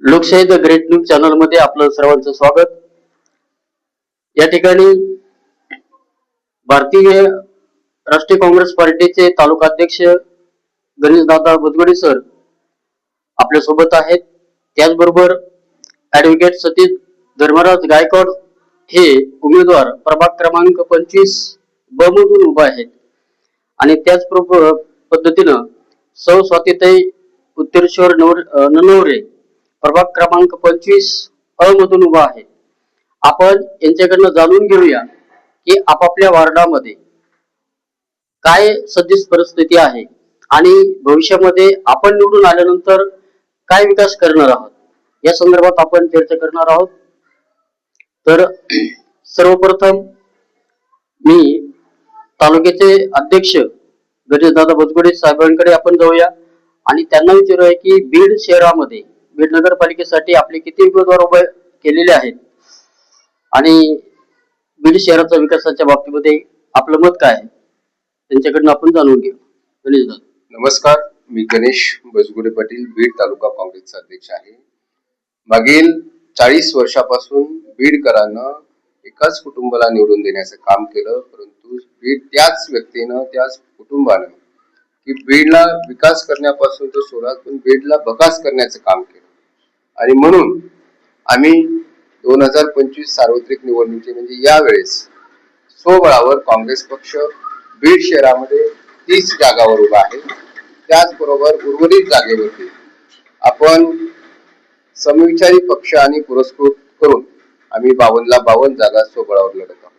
लोकशाही the great news channel मध्ये आपलं सर्वांचं स्वागत. या ठिकाणी भारतीय राष्ट्रीय काँग्रेस पार्टीचे तालुका अध्यक्ष गणेशदादा बुधगडे सर आपल्या सोबत आहेत. त्याचबरोबर ऍडव्होकेट सतीश धर्मराज गायकवाड हे उमेदवार प्रभाग क्रमांक 25 ब मधून उभा आहेत आणि त्याच पद्धतीनं सौ स्वातीताई उत्तरेश्वर ननवरे प्रभाग क्रमांक 25 अ मधून उभा आहे. आपण यांच्याकडनं जाणून घेऊया की आपापल्या वार्डामध्ये काय सध्याची परिस्थिती आहे आणि भविष्यामध्ये आपण निवडून आल्यानंतर काय विकास करणार आहोत या संदर्भात आपण चर्चा करणार आहोत. तर सर्वप्रथम मी तालुक्याचे अध्यक्ष गणेशदादा बुधगडे साहेबांकडे आपण जाऊया आणि त्यांना विचारूया की बीड शहरामध्ये बीड नगरपालिकेसाठी आपले किती उमेदवार उभे केलेले आहेत आणि बीड शहराच्या विकासाच्या बाबतीमध्ये आपलं मत काय आहे त्यांच्याकडून आपण जाणून घेऊ. गणेशदादा नमस्कार, मी गणेश बजगुडे पाटील, बीड तालुका काँग्रेसचा अध्यक्ष आहे. मागील 40 वर्षापासून बीडकरांना एकाच कुटुंबाला निवडून देण्याचं काम केलं, परंतु बीड त्याच व्यक्तीनं त्याच कुटुंबानं की बीडला विकास करण्यापासून तो सोडा पण बीडला बकास करण्याचं काम केलं आणि म्हणून आम्ही 2025 सार्वत्रिक निवडणुकी म्हणजे यावेळेस स्वबळावर काँग्रेस पक्ष बीड शहरामध्ये 30 जागावर उभा आहे. त्याचबरोबर उर्वरित जागेवरती आपण समविचारी पक्ष आणि पुरस्कृत करून आम्ही 52 जागा स्वबळावर लढत आहोत.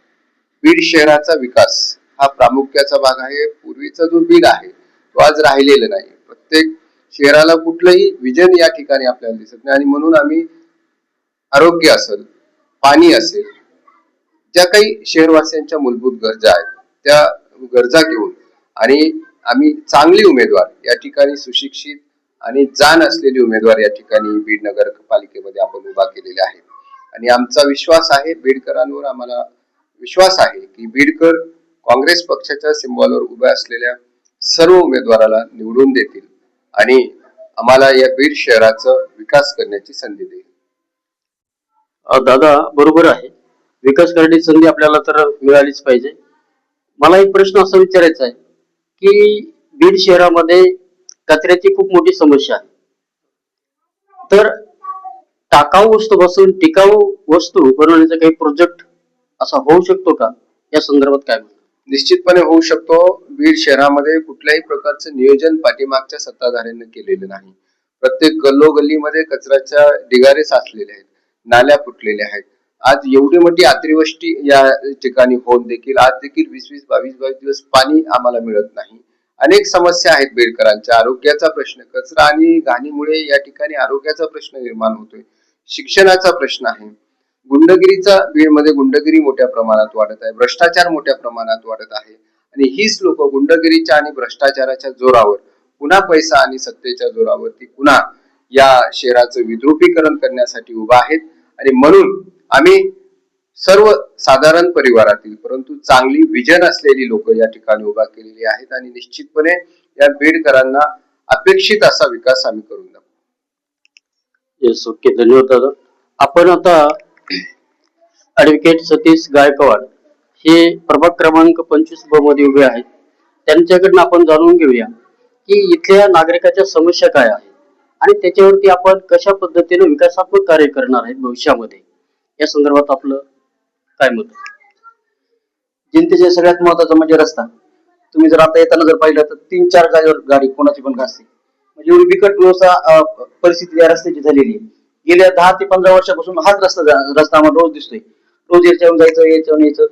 बीड शहराचा विकास हा प्रामुख्याचा भाग आहे. पूर्वीचा जो बीड आहे तो आज राहिलेला नाही. प्रत्येक शहराला कुठलंही विजन या ठिकाणी आपल्याला दिसत नाही आणि म्हणून आम्ही आरोग्य असेल, पाणी असेल, ज्या काही शहरवासियांच्या मूलभूत गरजा आहेत त्या गरजा घेऊन आणि आम्ही चांगले उमेदवार या ठिकाणी सुशिक्षित आणि जाण असलेले उमेदवार या ठिकाणी बीड नगरपालिकेमध्ये आपण उभा केलेले आहेत आणि आमचा विश्वास आहे, बीडकरांवर आम्हाला विश्वास आहे की बीडकर काँग्रेस पक्षाच्या सिंबॉलवर उभ्या असलेल्या सर्व उमेदवाराला निवडून देतील आणि आम्हाला या बीड शहराचा विकास करण्याची संधी देईल. दादा बरोबर आहे, विकास करण्याची संधी आपल्याला तर मिळालीच पाहिजे. मला एक प्रश्न असा विचारायचा आहे की बीड शहरामध्ये कचऱ्याची खूप मोठी समस्या आहे, तर टाकाऊ वस्तूपासून टिकाऊ वस्तू बनवण्याचा काही प्रोजेक्ट असा होऊ शकतो का, या संदर्भात काय म्हणतो? निश्चितपणे होऊ शकतो. बीड शहरामध्ये कुठल्याही प्रकारचं नियोजन पाठीमागच्या सत्ताधाऱ्यांनी केलेलं नाही. प्रत्येक गल्लोगल्लीमध्ये कचऱ्याच्या ढिगारे साचलेले आहेत, नाल्या फुटलेल्या आहेत. आज एवढी मोठी अतिवृष्टी या ठिकाणी होऊन देखील आज देखील 22 दिवस पाणी आम्हाला मिळत नाही. अनेक समस्या आहेत बीडकरांच्या. आरोग्याचा प्रश्न, कचरा आणि घाणीमुळे या ठिकाणी आरोग्याचा प्रश्न निर्माण होतोय. शिक्षणाचा प्रश्न आहे. गुंडगिरीचा बीडमध्ये गुंडगिरी मोठ्या प्रमाणात वाढत आहे. भ्रष्टाचार मोठ्या प्रमाणात वाढत आहे आणि हीच लोक गुंडगिरीच्या आणि भ्रष्टाचाराच्या जोरावर पुन्हा पैसा आणि सत्तेच्या जोरावरती पुन्हा या शहराचं विद्रुपीकरण करण्यासाठी उभा आहेत आणि म्हणून आम्ही सर्व साधारण परिवारातील परंतु चांगली विजन असलेली लोक या ठिकाणी उभा केलेली आहेत आणि निश्चितपणे या बीडकरांना अपेक्षित असा विकास आम्ही करून दाखवू. येस, ओके, धन्यवाद दादा. आपण आता ऍडव्होकेट सतीश गायकवाड हे प्रभाग क्रमांक 25 ब मध्ये उभे आहेत. त्यांच्याकडनं आपण जाणून घेऊया की इथल्या नागरिकाच्या समस्या काय आहेत आणि त्याच्यावरती आपण कशा पद्धतीने विकासात्मक कार्य करणार आहेत भविष्यामध्ये, या संदर्भात आपलं काय मत? जनतेच्या सगळ्यात महत्वाचा म्हणजे रस्ता. तुम्ही जर आता येताना जर पाहिलं तर 3-4 जागेवर गाडी कोणाची पण घासते. म्हणजे एवढी बिकट व्यवस्था परिस्थिती या रस्त्याची झालेली आहे. गेल्या 10 ते 15 वर्षापासून हाच रस्ता आम्हाला रोज दिसतोय. रोज याच्यावरून जायचं, याच्यावरून यायचं.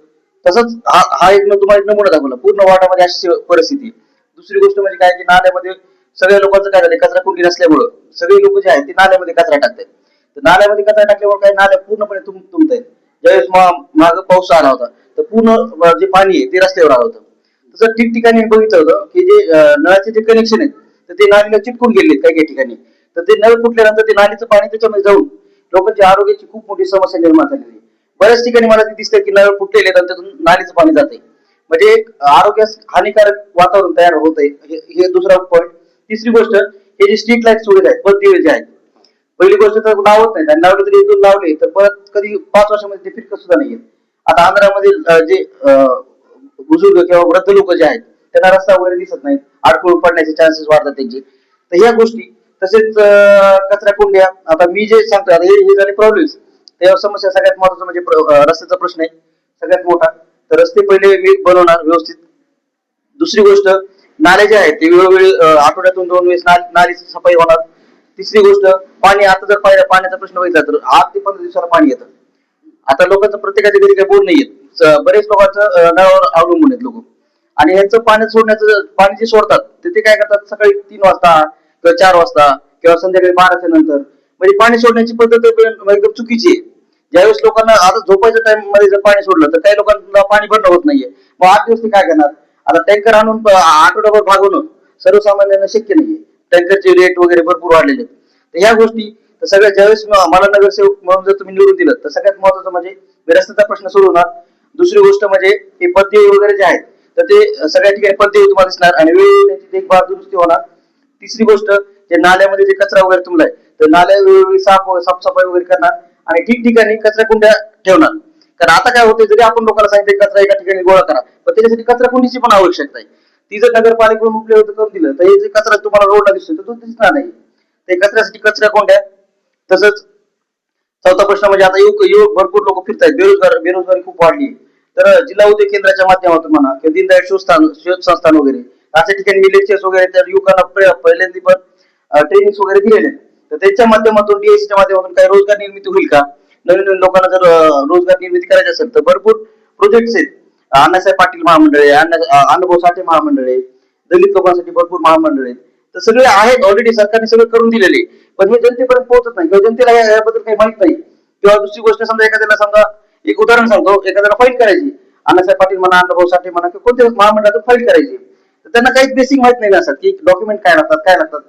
तसंच हा एक तुम्हाला एक नमुना दाखवला. पूर्ण वाटामध्ये अशी परिस्थिती. दुसरी गोष्ट म्हणजे काय की नाल्यामध्ये सगळ्या लोकांचं काय झालं, कचरा कुंडी नसल्यामुळं सगळे लोक जे आहेत ते नाल्यामध्ये कचरा टाकतात. तर नाल्यामध्ये कचरा टाकल्यामुळे काय नाल्या पूर्णपणे तुंबत आहेत. ज्यावेळेस माग पाऊस आला होता तर पूर्ण जे पाणी आहे ते रस्त्यावर आलं होतं. तसं ठिकठिकाणी बघितलं होतं की जे नळाचे जे कनेक्शन आहेत तर ते नालीला चिटकून गेले काही काही ठिकाणी. तर ते नळ फुटल्यानंतर ते नालीचं पाणी त्याच्यामध्ये जाऊन लोकांच्या आरोग्याची खूप मोठी समस्या निर्माण झालेली आहे. बऱ्याच ठिकाणी मला ते दिसतंय की नळ फुटलेले आणि त्यातून नालीचं पाणी जाते. म्हणजे एक आरोग्यास हानिकारक वातावरण तयार होत आहे. हे दुसरा पॉईंट. तिसरी गोष्ट, हे जे स्ट्रीट लाईट सोडले आहेत, बत्ती जे आहेत, पहिली गोष्ट तर लावत नाही, आणि लावले तरी 1-2 लावले तर परत कधी 5 वर्षामध्ये ते फिरकत सुद्धा नाहीये. आता आंध्रामध्ये जे बुजुर्ग किंवा वृद्ध लोक जे आहेत त्यांना रस्ता वगैरे दिसत नाही, अडकून पडण्याचे चान्सेस वाढतात त्यांचे. तर ह्या गोष्टी, तसेच कचरा कुंड्या. आता मी जे सांगतो आता हे झाले प्रॉब्लेम्स. त्या समस्या सगळ्यात महत्वाचा म्हणजे रस्त्याचा प्रश्न आहे सगळ्यात मोठा. तर रस्ते पहिले मी बनवणार व्यवस्थित. दुसरी गोष्ट, नाले जे आहेत ते वेळोवेळी आठवड्यातून 2 वेळेस नालीची सफाई होणार. तिसरी गोष्ट, पाणी. आता जर पाहिलं पाण्याचा प्रश्न बघितला तर 8 ते 15 दिवसाला पाणी येतं. आता लोकांचं प्रत्येकाच्या घरी काही बोर नाहीये. बरेच लोकांचं नळावर अवलंबून आहेत लोक. आणि यांचं पाणी सोडण्याचं, पाणी जे सोडतात ते काय करतात सकाळी 3 वाजता किंवा 4 वाजता किंवा संध्याकाळी 12च्या नंतर. म्हणजे पाणी सोडण्याची पद्धत एकदम चुकीची आहे. ज्यावेळेस लोकांना आता झोपायच्या टाइम मध्ये जर पाणी सोडलं तर काही लोकांना पाणी भरणं होत नाहीये. मग 8 दिवस ते काय करणार? आता टँकर आणून आठवडाभर भागवणं सर्वसामान्यांना शक्य नाहीये. टँकरचे रेट वगैरे भरपूर वाढलेले आहेत. तर ह्या गोष्टी, तर सगळ्यात ज्यावेळेस मला नगरसेवक म्हणून जर तुम्ही निवडून दिलं तर सगळ्यात महत्वाचं म्हणजे मी रस्त्याचा प्रश्न सोडवणार. दुसरी गोष्ट म्हणजे हे पद्य वगैरे जे आहेत तर ते सगळ्या ठिकाणी पद्य तुम्हाला दिसणार आणि वेळोवेळी त्याची देखभाल दुरुस्ती होणार. तिसरी गोष्ट, जे नाल्यामध्ये जे कचरा वगैरे तुमलाय तर नाल्या वेळोवेळी साफसफाई वगैरे करणार आणि ठिकठिकाणी कचरा कुंड्या ठेवणार. कारण आता काय होते, जरी आपण लोकांना सांगितलं कचरा एका ठिकाणी गोळा करा, पण त्याच्यासाठी कचरा कुंडीची पण आवश्यकता आहे. ती जर नगरपालिकेकडून उपलब्ध करून दिलं तर हे जे कचरा तुम्हाला रोडला दिसतोय तर तो दिसणार नाही. ते कचऱ्यासाठी कचरा कोंड्या. तसंच चौथा प्रश्न म्हणजे आता युवक भरपूर लोक फिरतायत, बेरोजगारी खूप वाढली. तर जिल्हा उद्योग केंद्राच्या माध्यमातून म्हणा किंवा दीनदयाळ शोध संस्थान वगैरे अशा ठिकाणी मी लेक्चर्स वगैरे त्या युवकांना पहिल्यांदा पण ट्रेनिंग वगैरे दिलेले. तर त्याच्या माध्यमातून डीएसीच्या माध्यमातून काही रोजगार निर्मिती होईल का? नवीन नवीन लोकांना जर रोजगार निर्मिती करायची असेल तर भरपूर प्रोजेक्ट्स आहेत. अण्णासाहेब पाटील महामंडळ आहे, अण्णाभाऊ साठे महामंडळ आहे, दलित लोकांसाठी भरपूर महामंडळ आहेत. तर सगळे आहेत ऑलरेडी, सरकारने सगळं करून दिलेले, पण हे जनतेपर्यंत पोहोचत नाही किंवा जनतेला याबद्दल काही माहित नाही. किंवा दुसरी गोष्ट, समजा एखाद्याला, समजा एक उदाहरण सांगतो, एखाद्याला फाईल करायची, अण्णासाहेब पाटील म्हणा, अण्णाभाऊ साठे म्हणा किंवा कोणत्या महामंडळातून फाईल करायची, तर त्यांना काहीच बेसिक माहित नाही असतात की डॉक्युमेंट काय लागतात.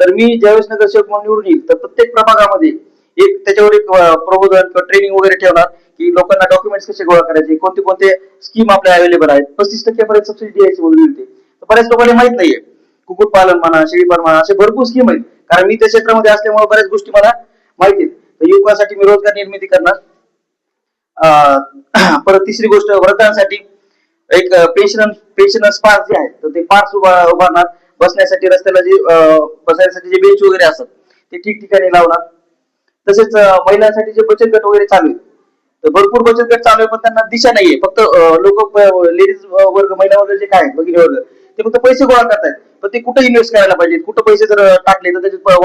तर मी ज्यावेळेस नगरसेवक म्हणून निवडून येईल तर प्रत्येक प्रभागामध्ये त्याच्यावर एक प्रबोधन किंवा ट्रेनिंग वगैरे ठेवणार की लोकांना डॉक्युमेंट्स कसे गोळा करायचे, कोणते कोणते स्कीम आपल्या अवेलेबल आहेत. 35% पर्यंत सबसिडी द्यायची मधून मिळते. तर बऱ्याच लोकांना माहित नाहीये. कुक्कुटपालन म्हणा, शेळीपालन म्हणा, असे भरपूर स्कीम आहेत. कारण मी त्या क्षेत्रामध्ये असल्यामुळे बऱ्याच गोष्टी मला माहिती आहेत. तर युवकांसाठी मी रोजगार निर्मिती करणार. परत तिसरी गोष्ट, वृद्धांसाठी एक पेन्शनर्स पार्क जे आहेत तर ते पार्क उभारणार. बसण्यासाठी रस्त्याला जे बसण्यासाठी जे बेंच वगैरे असतात ते ठिकठिकाणी लावणार. तसेच महिलांसाठी जे बचत गट वगैरे चालू आहे, तर भरपूर बचत गट चालू आहे, पण त्यांना दिशा नाहीये. फक्त लोक, लेडीज वर्ग, महिला वर्ग जे काय भगिनी वर्ग, ते फक्त पैसे गोळा करतायत, पण ते कुठे इन्व्हेस्ट करायला पाहिजे, कुठे पैसे जर टाकले तर त्याच्यात वाढ